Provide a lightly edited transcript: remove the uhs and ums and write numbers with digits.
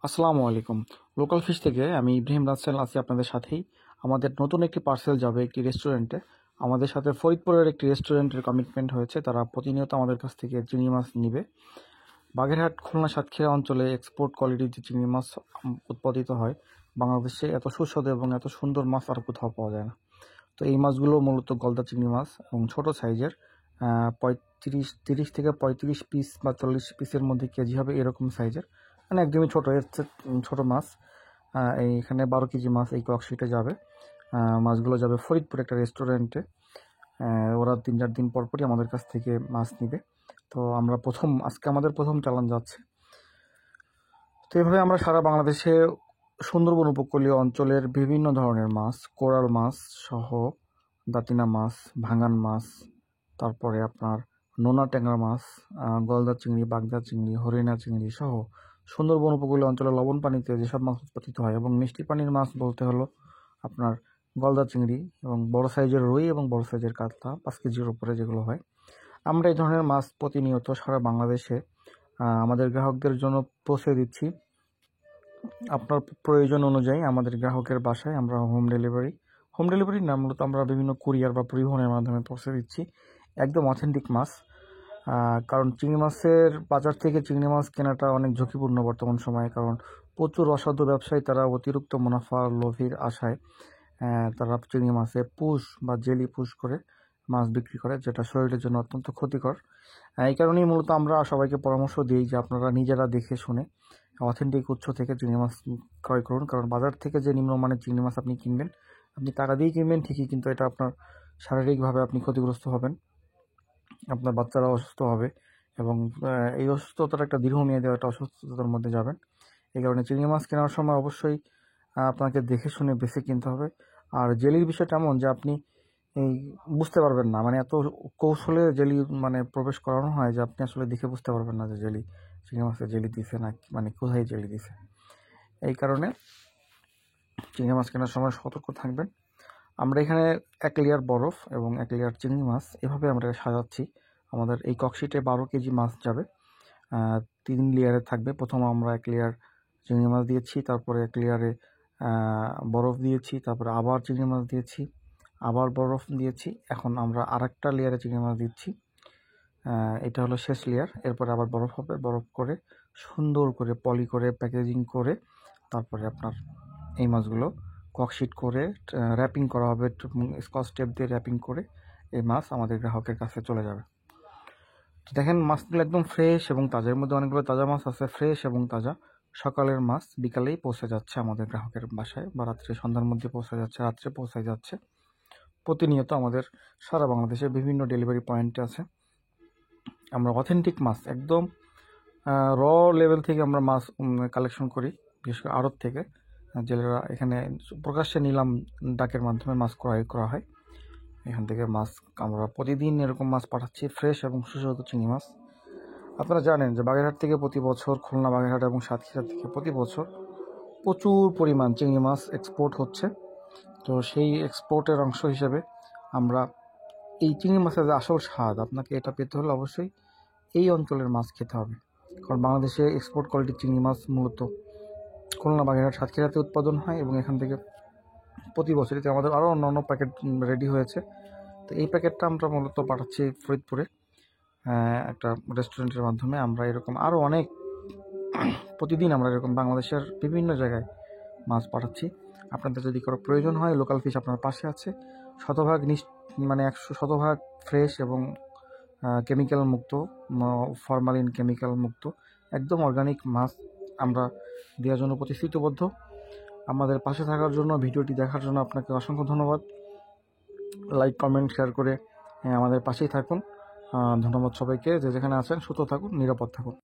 আসসালামু আলাইকুম। Local fish থেকে আমি ইব্রাহিম রাসেল আছি আপনাদের সাথেই। আমাদের নতুন একটি পার্সেল যাবে একটি রেস্টুরেন্টে। আমাদের সাথে ফরিদপুরের একটি রেস্টুরেন্টের কমিটমেন্ট হয়েছে, তারা প্রতিনিয়ত আমাদের কাছ থেকে চিংড়ি মাছ নিবে। বাগেরহাট, খুলনা, সাতক্ষীরা অঞ্চলে এক্সপোর্ট কোয়ালিটির যে চিংড়ি মাছ উৎপাদিত হয়, বাংলাদেশে এত সুস্বাদু এবং এত সুন্দর মাছ আর কোথাও পাওয়া যায় না। তো এই মাছগুলো মূলত গলদা চিংড়ি মাছ এবং ছোটো সাইজের, 30 থেকে 35 পিস বা 40 পিসের মধ্যে কেজি হবে এরকম সাইজের, মানে একদমই ছোটো, এর চেয়ে ছোটো মাছ। এইখানে 12 কেজি মাছ এই কক্সশিটে যাবে। মাছগুলো যাবে ফরিদপুর একটা রেস্টুরেন্টে। ওরা 3-4 দিন পরপরই আমাদের কাছ থেকে মাছ নিবে। তো আমরা আজকে আমাদের প্রথম চালান যাচ্ছে। তো এইভাবে আমরা সারা বাংলাদেশে সুন্দরবন উপকূলীয় অঞ্চলের বিভিন্ন ধরনের মাছ, কোরাল মাছ সহ, দাঁতিনা মাছ, ভাঙান মাছ, তারপরে আপনার নোনা ট্যাংরা মাছ, গলদা চিংড়ি, বাগদা চিংড়ি, হরিণা চিংড়ি সহ সুন্দরবন উপকূলীয় অঞ্চলে লবণ পানিতে যেসব মাছ উৎপাদিত হয়, এবং মিষ্টি পানির মাছ বলতে হলো আপনার গলদা চিংড়ি এবং বড় সাইজের রুই এবং বড় সাইজের কাতলা 5 কেজির উপরে যেগুলো হয়। আমরা এই ধরনের মাছ প্রতিনিয়ত সারা বাংলাদেশে আমাদের গ্রাহকদের জন্য পৌঁছে দিচ্ছি। আপনার প্রয়োজন অনুযায়ী আমাদের গ্রাহকের বাসায় আমরা হোম ডেলিভারি না, মূলত আমরা বিভিন্ন কুরিয়ার বা পরিবহনের মাধ্যমে পৌঁছে দিচ্ছি একদম অথেন্টিক মাছ। কারণ চিংড়ি মাছের বাজার থেকে চিংড়ি মাছ কেনাটা অনেক ঝুঁকিপূর্ণ বর্তমান সময়ে, কারণ প্রচুর অসাধু ব্যবসায়ী তারা অতিরিক্ত মুনাফা লোভীর আশায় তারা চিংড়ি মাছে পুষ বা জেলি পুষ করে মাছ বিক্রি করে, যেটা শরীরের জন্য অত্যন্ত ক্ষতিকর। এই কারণেই মূলত আমরা সবাইকে পরামর্শ দিই যে আপনারা নিজেরা দেখে শুনে অথেন্টিক উৎস থেকে চিংড়ি মাছ ক্রয় করুন। কারণ বাজার থেকে যে নিম্নমানের চিংড়ি মাছ আপনি কিনবেন, আপনি টাকা দিয়ে কিনবেন ঠিকই, কিন্তু এটা আপনার শারীরিকভাবে আপনি ক্ষতিগ্রস্ত হবেন, আপনার বাচ্চারা অসুস্থ হবে এবং এই অসুস্থতার একটা দীর্ঘমেয়াদী একটা অসুস্থতার মধ্যে যাবেন। এই কারণে চিংড়ি মাছ কেনার সময় অবশ্যই আপনাকে দেখে শুনে বেছে কিনতে হবে। আর জেলির বিষয়টা এমন যে আপনি এই বুঝতে পারবেন না, মানে এত কৌশলে জেলি মানে প্রবেশ করানো হয় যে আপনি আসলে দেখে বুঝতে পারবেন না যে চিংড়ি মাছে জেলি দিছে না, মানে কোথায় জেলি দিছে। এই কারণে চিংড়ি মাছ কেনার সময় সতর্ক থাকবেন। আমরা এখানে 1 লেয়ার বরফ এবং 1 লেয়ার চিংড়ি মাছ এভাবে আমরা সাজাচ্ছি। আমাদের এই কক্সশিটে 12 কেজি মাছ যাবে, 3 লেয়ারে থাকবে। প্রথম আমরা 1 লেয়ার চিংড়ি মাছ দিয়েছি, তারপরে 1 লেয়ারে বরফ দিয়েছি, তারপরে আবার চিংড়ি মাছ দিয়েছি, আবার বরফ দিয়েছি। এখন আমরা আরেকটা লেয়ারে চিংড়ি মাছ দিচ্ছি। এটা হলো শেষ লেয়ার। এরপরে আবার বরফ হবে। বরফ করে সুন্দর করে পলি করে প্যাকেজিং করে তারপরে আপনার এই মাছগুলো ককশিট করে র্যাপিং করা হবে, স্কচ টেপ দিয়ে র্যাপিং করে এই মাছ আমাদের গ্রাহকের কাছে চলে যাবে। তো দেখেন মাছগুলো একদম ফ্রেশ এবং তাজা, এর মধ্যে অনেকগুলো তাজা মাছ আছে, ফ্রেশ এবং তাজা। সকালের মাছ বিকালেই পৌঁছে যাচ্ছে আমাদের গ্রাহকের বাসায়, বা সন্ধ্যার মধ্যে পৌঁছে যাচ্ছে, রাত্রে পৌঁছে যাচ্ছে। প্রতিনিয়ত আমাদের সারা বাংলাদেশে বিভিন্ন ডেলিভারি পয়েন্টে আছে। আমরা অথেন্টিক মাছ একদম র লেভেল থেকে আমরা মাছ কালেকশন করি, বিশেষ করে আড়ত থেকে। জেলেরা এখানে প্রকাশ্যে নিলাম ডাকের মাধ্যমে মাছ ক্রয় করা হয়। এখান থেকে মাছ আমরা প্রতিদিন এরকম মাছ পাঠাচ্ছি, ফ্রেশ এবং সুস্বাদু চিংড়ি মাছ। আপনারা জানেন যে বাগেরহাট থেকে প্রতি বছর, খুলনা, বাগেরহাট এবং সাতক্ষীরা থেকে প্রতি বছর প্রচুর পরিমাণ চিংড়ি মাছ এক্সপোর্ট হচ্ছে। তো সেই এক্সপোর্টের অংশ হিসেবে আমরা এই চিংড়ি মাছের যে আসল স্বাদ, আপনাকে এটা পেতে হলে অবশ্যই এই অঞ্চলের মাছ খেতে হবে। কারণ বাংলাদেশে এক্সপোর্ট কোয়ালিটির চিংড়ি মাছ মূলত খুলনা, বাগেরহাট, সাতক্ষীরাতে উৎপাদন হয়, এবং এখান থেকে প্রতি বছরই আমাদের আরও অন্যান্য প্যাকেট রেডি হয়েছে। তো এই প্যাকেটটা আমরা মূলত পাঠাচ্ছি ফরিদপুরে একটা রেস্টুরেন্টের মাধ্যমে। আমরা এরকম আরও অনেক প্রতিদিন আমরা এরকম বাংলাদেশের বিভিন্ন জায়গায় মাছ পাঠাচ্ছি। আপনাদের যদি কারো প্রয়োজন হয়, লোকাল ফিশ আপনার পাশে আছে। শতভাগ 100% ফ্রেশ এবং কেমিক্যাল মুক্ত, ফরমালিন কেমিক্যাল মুক্ত, একদম অর্গানিক মাছ আমরা দেওয়ার জন্য প্রতিশ্রুতিবদ্ধ। আমাদের পাশে থাকার জন্য, ভিডিওটি দেখার জন্য আপনাকে অসংখ্য ধন্যবাদ। লাইক, কমেন্ট, শেয়ার করে আমাদের পাশেই থাকুন। ধন্যবাদ সবাইকে, যে যেখানে আছেন সুস্থ থাকুন, নিরাপদ থাকুন।